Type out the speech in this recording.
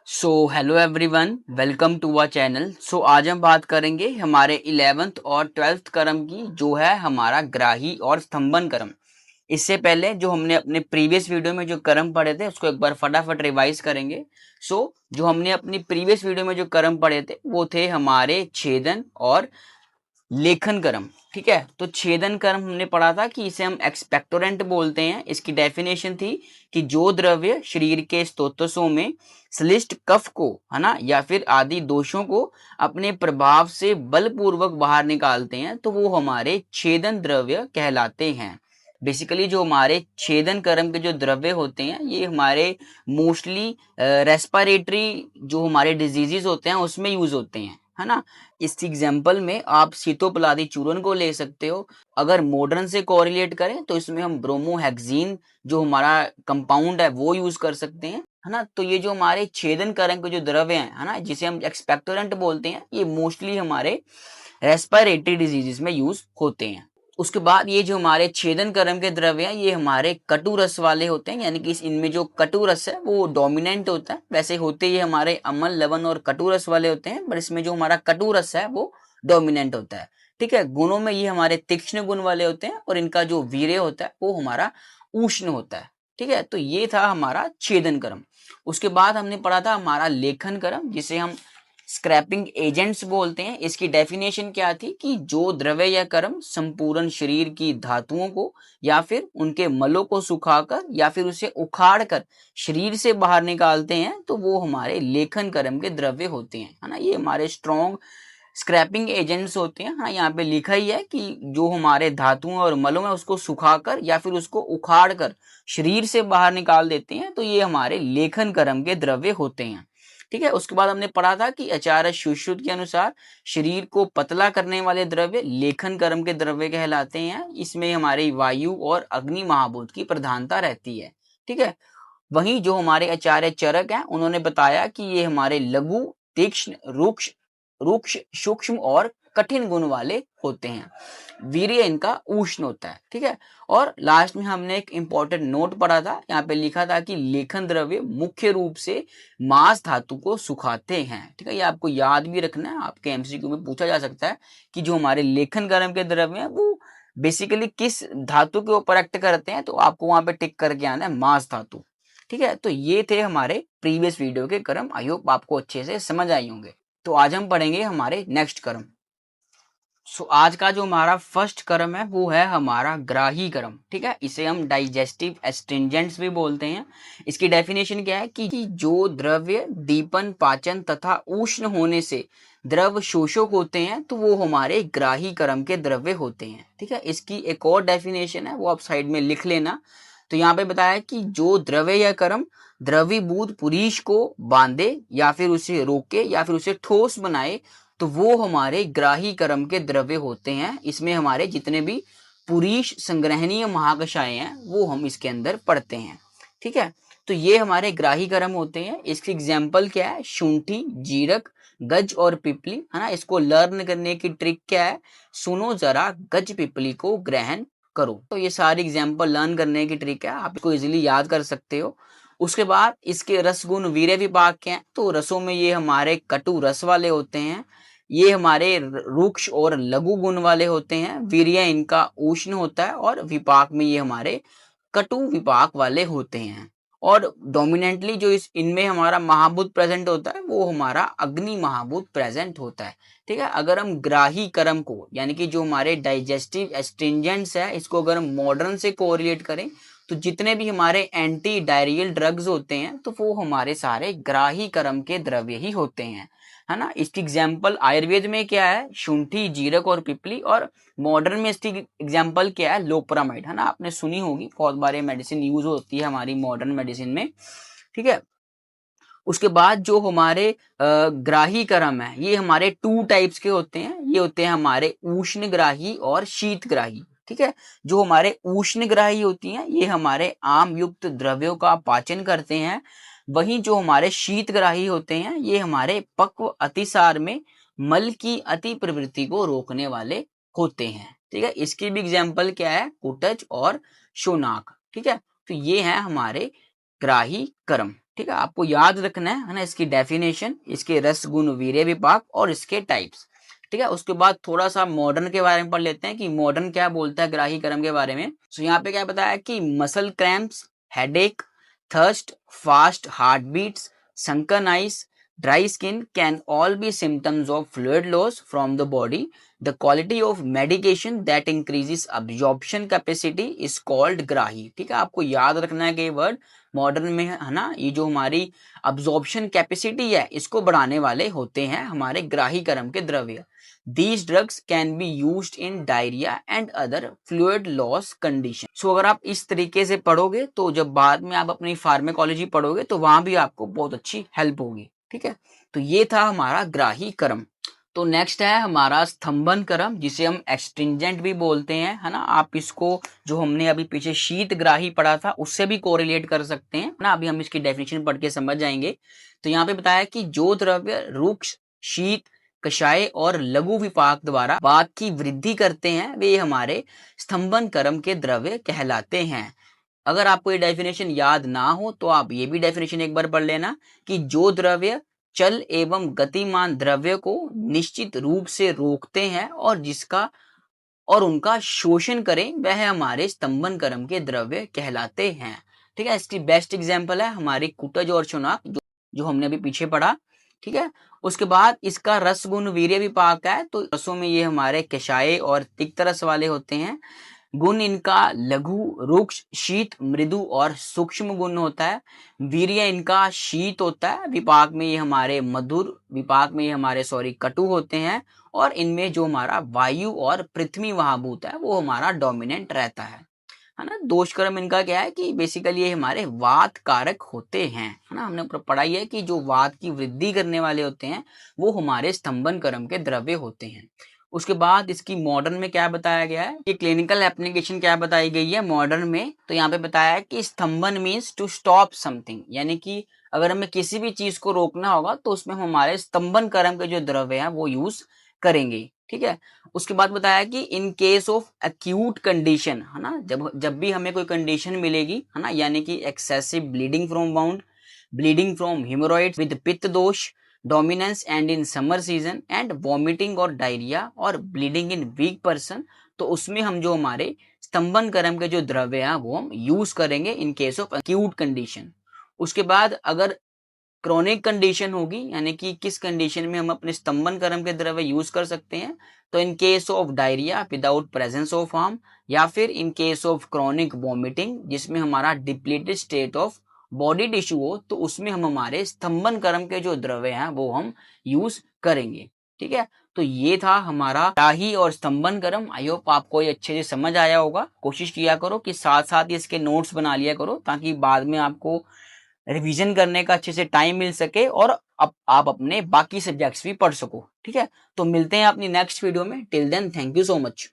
So hello everyone, welcome to our channel. आज हम बात करेंगे हमारे 11th और 12th क्रम की, जो है हमारा ग्राही और स्तंभन क्रम। इससे पहले जो हमने अपने प्रीवियस वीडियो में जो क्रम पढ़े थे उसको एक बार फटाफट रिवाइज करेंगे। जो हमने अपनी प्रीवियस वीडियो में जो क्रम पढ़े थे वो थे हमारे छेदन और लेखन क्रम। ठीक है, तो छेदन क्रम हमने पढ़ा था कि इसे हम एक्सपेक्टोरेंट बोलते हैं। इसकी डेफिनेशन थी कि जो द्रव्य शरीर के स्रोतों में श्लिष्ट कफ को, है ना, या फिर आदि दोषों को अपने प्रभाव से बलपूर्वक बाहर निकालते हैं तो वो हमारे छेदन द्रव्य कहलाते हैं। बेसिकली जो हमारे छेदन क्रम के जो द्रव्य होते हैं ये हमारे मोस्टली रेस्पिरेटरी जो हमारे डिजीजेस होते हैं उसमें यूज होते हैं, है ना। इस एग्जाम्पल में आप सीतोपलादी चूर्ण को ले सकते हो। अगर मॉडर्न से कोरिलेट करें तो इसमें हम ब्रोमोहेक्सीन जो हमारा कंपाउंड है वो यूज कर सकते हैं, है ना। तो ये जो हमारे छेदन कारक के जो द्रव्य हैं, है ना, जिसे हम एक्सपेक्टोरेंट बोलते हैं, ये मोस्टली हमारे रेस्पिरेटरी डिजीजेस में यूज होते हैं। उसके बाद ये जो हमारे छेदन क्रम के द्रव्य हैं ये हमारे कटु रस वाले होते हैं, यानी कि इनमें जो कटु रस है वो डोमिनेंट होता है। वैसे होते ये हमारे अम्ल, लवण और कटु रस वाले होते हैं, पर इसमें जो हमारा कटु रस है वो डोमिनेंट होता है। ठीक है, गुणों में ये हमारे तीक्ष्ण गुण वाले होते हैं और इनका जो वीर्य होता है वो हमारा उष्ण होता है। ठीक है, तो ये था हमारा छेदन क्रम। उसके बाद हमने पढ़ा था हमारा लेखन क्रम, जिसे हम स्क्रैपिंग एजेंट्स बोलते हैं। इसकी डेफिनेशन क्या थी कि जो द्रव्य या कर्म संपूर्ण शरीर की धातुओं को या फिर उनके मलों को सुखाकर या फिर उसे उखाड़कर शरीर से बाहर निकालते हैं तो वो हमारे लेखन कर्म के द्रव्य होते हैं, है ना। ये हमारे स्ट्रॉन्ग स्क्रैपिंग एजेंट्स होते हैं। हाँ, यहाँ पे लिखा ही है कि जो हमारे धातुओं और मलों में उसको सुखाकर या फिर उसको उखाड़कर शरीर से बाहर निकाल देते हैं तो ये हमारे लेखन कर्म के द्रव्य होते हैं। ठीक है, उसके बाद हमने पढ़ा था कि आचार्य सुश्रुत के अनुसार शरीर को पतला करने वाले द्रव्य लेखन कर्म के द्रव्य कहलाते हैं। इसमें हमारी वायु और अग्नि महाभूत की प्रधानता रहती है। ठीक है, वहीं जो हमारे आचार्य चरक हैं उन्होंने बताया कि ये हमारे लघु, तीक्ष्ण, रुक्ष रुक्ष सूक्ष्म और कठिन गुण वाले होते हैं। वीर्य इनका उष्ण होता है। ठीक है, और लास्ट में हमने एक इंपॉर्टेंट नोट पढ़ा था, यहाँ पे लिखा था कि लेखन द्रव्य मुख्य रूप से मांस धातु को सुखाते हैं। ठीक है, ये आपको याद भी रखना है, आपके एमसीक्यू में पूछा जा सकता है कि जो हमारे लेखन कर्म के द्रव्य हैं वो बेसिकली किस धातु के ऊपर एक्ट करते हैं, तो आपको वहां पे टिक करके आना है मांस धातु। ठीक है, तो ये थे हमारे प्रीवियस वीडियो के कर्म। आई होप आपको अच्छे से समझ आई होंगे। तो आज हम पढ़ेंगे हमारे नेक्स्ट कर्म। आज का जो हमारा फर्स्ट कर्म है वो है हमारा ग्राही कर्म। ठीक है, इसे हम डाइजेस्टिव एस्ट्रिंजेंट्स भी बोलते हैं। इसकी डेफिनेशन क्या है कि जो द्रव्य दीपन, पाचन तथा उष्ण होने से द्रव शोषक होते हैं तो वो हमारे ग्राही कर्म के द्रव्य होते हैं। ठीक है, इसकी एक और डेफिनेशन है, वो आप साइड में लिख लेना। तो यहाँ पे बताया कि जो द्रव्य या कर्म द्रवीभूत पुरीश को बांधे या फिर उसे रोके या फिर उसे ठोस बनाए तो वो हमारे ग्राही कर्म के द्रव्य होते हैं। इसमें हमारे जितने भी पुरीश संग्रहणीय महाकषाय हैं वो हम इसके अंदर पढ़ते हैं। ठीक है, तो ये हमारे ग्राही कर्म होते हैं। इसकी एग्जाम्पल क्या है? शुंठी, जीरक, गज और पिपली, है ना। इसको लर्न करने की ट्रिक क्या है? सुनो जरा गज पिपली को ग्रहण करो। तो ये सारी एग्जाम्पल लर्न करने की ट्रिक है, आप इसको इजीली याद कर सकते हो। उसके बाद इसके रस गुण वीर्य विभाग के हैं, तो रसों में ये हमारे कटु रस वाले होते हैं, ये हमारे रुक्ष और लघु गुण वाले होते हैं, वीर्य इनका उष्ण होता है और विपाक में ये हमारे कटु विपाक वाले होते हैं। और डोमिनेंटली जो इनमें हमारा महाभूत प्रेजेंट होता है वो हमारा अग्नि महाभूत प्रेजेंट होता है। ठीक है, अगर हम ग्राही कर्म को यानी कि जो हमारे डाइजेस्टिव एस्ट्रिंजेंट्स है इसको अगर हम मॉडर्न से कोरिलेट करें तो जितने भी हमारे एंटी डायरियल ड्रग्स होते हैं तो वो हमारे सारे ग्राही कर्म के द्रव्य ही होते हैं, है ना। इसकी एग्जाम्पल आयुर्वेद में क्या है? शुंठी, जीरक और पिपली। और मॉडर्न में इसकी एग्जाम्पल क्या है? लोपरामाइड, है ना। आपने सुनी होगी, बहुत बार ये मेडिसिन यूज होती है हमारी मॉडर्न मेडिसिन में। ठीक है, उसके बाद जो हमारे ग्राही कर्म है ये हमारे टू टाइप्स के होते हैं। ये होते हैं हमारे उष्ण ग्राही और शीत ग्राही। ठीक है, जो हमारे उष्ण ग्राही होती हैं ये हमारे आम युक्त द्रव्यों का पाचन करते हैं। वहीं जो हमारे शीतग्राही होते हैं ये हमारे पक्व अतिसार में मल की अति प्रवृत्ति को रोकने वाले होते हैं। ठीक है, इसकी भी एग्जाम्पल क्या है? कुटज और शोनाक। ठीक है, तो ये है हमारे ग्राही कर्म। ठीक है, आपको याद रखना है ना, इसकी डेफिनेशन, इसके रस गुण वीर्य विपाक और इसके टाइप्स। ठीक है, उसके बाद थोड़ा सा मॉडर्न के बारे में पढ़ लेते हैं कि मॉडर्न क्या बोलता है ग्राही कर्म के बारे में। तो यहाँ पे क्या बताया कि muscle cramps, headache, thirst, fast heart beats, sunken eyes, dry skin can all be symptoms of fluid loss from the body. The quality of medication that increases absorption capacity is called ग्राही। ठीक है, आपको याद रखना है कि ये word modern में है ना, ये जो हमारी अब्जॉर्प्शन कैपेसिटी है इसको बढ़ाने वाले होते हैं हमारे ग्राही कर्म के द्रव्य। These drugs can be used in diarrhea and other fluid loss condition. So अगर आप इस तरीके से पढ़ोगे तो जब बाद में आप अपनी फार्मेकोलॉजी पढ़ोगे तो वहां भी आपको बहुत अच्छी हेल्प होगी। ठीक है, तो ये था हमारा ग्राही कर्म। तो नेक्स्ट है हमारा स्तंभन कर्म, जिसे हम एक्सट्रिंजेंट भी बोलते हैं, है ना। आप इसको जो हमने अभी पीछे शीत ग्राही पढ़ा था उससे भी कोरिलेट कर सकते हैं ना। अभी हम इसकी डेफिनेशन पढ़ के समझ जाएंगे। तो यहाँ पे बताया कि जो द्रव्य रुक्ष, शीत, कषाय और लघु विपाक द्वारा वात की वृद्धि करते हैं वे हमारे स्तंभन कर्म के द्रव्य कहलाते हैं। अगर आपको ये डेफिनेशन याद ना हो तो आप ये भी डेफिनेशन एक बार पढ़ लेना कि जो द्रव्य चल एवं गतिमान द्रव्य को निश्चित रूप से रोकते हैं और जिसका और उनका शोषण करें वह हमारे स्तंभन कर्म के द्रव्य कहलाते हैं। ठीक है, इसकी बेस्ट एग्जांपल है हमारी कुटज और चुनाक जो हमने अभी पीछे पढ़ा। ठीक है, उसके बाद इसका रस गुण वीर्य विपाक है, तो रसों में ये हमारे कषाय और तिक्त रस वाले होते हैं। गुण इनका लघु, रुक्ष, शीत, मृदु और सूक्ष्म गुण होता है। वीर्य इनका शीत होता है। विपाक में ये हमारे मधुर, विपाक में ये हमारे कटु होते हैं। और इनमें जो हमारा वायु और पृथ्वी महाभूत है वो हमारा डोमिनेंट रहता है ना। दोष कर्म इनका क्या है कि बेसिकली ये हमारे वात कारक होते हैं, है ना। हमने पढ़ाई है कि जो वात की वृद्धि करने वाले होते हैं वो हमारे स्तंभन कर्म के द्रव्य होते हैं। उसके बाद इसकी मॉडर्न में क्या बताया गया है, कि क्लिनिकल एप्लीकेशन क्या बताई गई है मॉडर्न में। तो यहाँ पे बताया है कि स्तंभन मीन्स टू स्टॉप समथिंग, यानी कि अगर हमें किसी भी चीज को रोकना होगा तो उसमें हम हमारे स्तंभन कर्म के जो द्रव्य हैं वो यूज करेंगे। ठीक है, उसके बाद बताया कि in case of acute condition, है ना, जब भी हमें कोई कंडीशन मिलेगी, है ना, यानी कि excessive bleeding from wound, bleeding from haemorrhoids with pitta dosha, dominance and in summer season and vomiting और डायरिया और ब्लीडिंग इन वीक पर्सन, तो उसमें हम जो हमारे स्तंभन कर्म के जो द्रव्य हैं वो हम यूज करेंगे in case of acute condition. उसके बाद अगर क्रॉनिक कंडीशन होगी, यानी कि किस कंडीशन में हम अपने स्तंभन कर्म के द्रव्य यूज कर सकते हैं, तो in case of diarrhoea without presence of harm, या फिर in case of chronic vomiting जिसमें हमारा depleted state of body tissue हो, तो उसमें हम हमारे स्तंभन कर्म के जो द्रव्य हैं वो हम यूज करेंगे। ठीक है, तो ये था हमारा ग्राही और स्तंभन कर्म। आई होप आपको ये अच्छे से समझ आया होगा। कोशिश किया करो कि साथ साथ इसके नोट्स बना लिया करो ताकि बाद में आपको रिवीजन करने का अच्छे से टाइम मिल सके और आप अपने बाकी सब्जेक्ट्स भी पढ़ सको। ठीक है, तो मिलते हैं अपनी नेक्स्ट वीडियो में। Till then thank you so much.